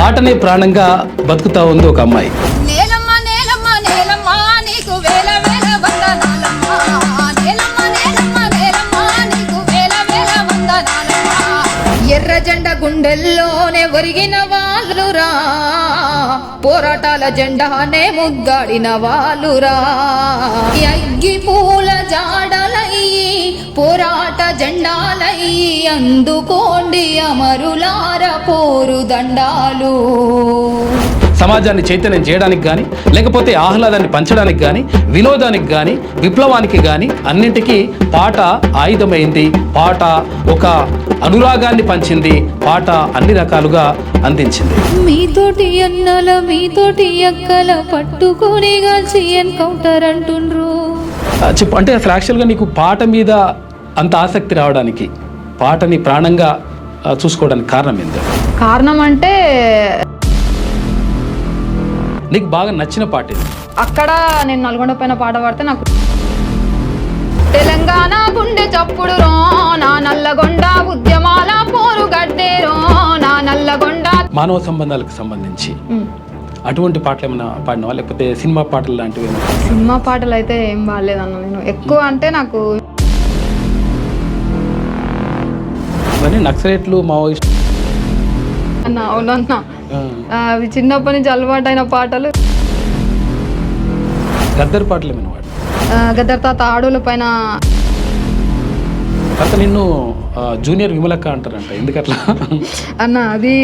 పాటనే ప్రాణంగా బతుకుతా ఉంది ఒక అమ్మాయి. నేలమ్మ నేలమ్మ నేలమ్మ నీకు వేల వేల వందనాలమ్మ. నేలమ్మ నేలమ్మ నేలమ్మ నీకు వేల వేల వందనాలమ్మ. ఎర్ర జెండ గుండెల్లోనే ఒరిగిన వాళ్ళురా, పోరాటాల జెండానే ముద్దాడిన వాళ్ళురా. అగ్గి పూల జాడలయ్యి పోరాట జెండాలయ్యి అందుకోండి అమరులార పోరు దండాలు. సమాజాన్ని చైతన్యం చేయడానికి కానీ, లేకపోతే ఆహ్లాదాన్ని పంచడానికి కానీ, వినోదానికి కానీ, విప్లవానికి కానీ అన్నింటికీ పాట ఆయుధమైంది. పాట ఒక అనురాగాన్ని పంచింది. పాట అన్ని రకాలుగా అందించింది. మీతోటి అన్నల మీతోటి అక్కల పట్టుకొని కాల్చి ఎన్కౌంటర్ అంటుండ్రు. చెప్పు, అంటే అసలు యాక్చువల్గా నీకు పాట మీద అంత ఆసక్తి రావడానికి, పాటని ప్రాణంగా చూసుకోవడానికి కారణం ఏంటి? కారణం అంటే నీకు బాగా నచ్చిన పాట ఇది? అక్కడ నేను నల్గొండ పైన పాట పాడితే నాకు తెలంగాణ గుండె చప్పుడు రో నా నల్లగొండ ఉద్యమాల పోరు గడ్డేరో నా నల్లగొండ. మానవ సంబంధాలకు సంబంధించి అటువంటి పాటలు ఏమైనా పాడినావా, లేకపోతే సినిమా పాటలు లాంటివి ఏమైనా? సినిమా పాటలు అయితే ఏం బాగాలేదన్న. నేను ఎక్కువ అంటే నాకు నక్సలైట్లు, మావోయిస్ట్ అన్న అవునన్న అవి చిన్నప్పటి నుంచి అలవాటైన పాటలు. గద్దర్ పాటలు ఏమైనా వాడు? గద్దర్ తాత ఆడోళ్ళ పైన. తర్వాత నిన్ను జూనియర్ విమలక్క అంటారంట, ఎందుకట్లా? అన్న అది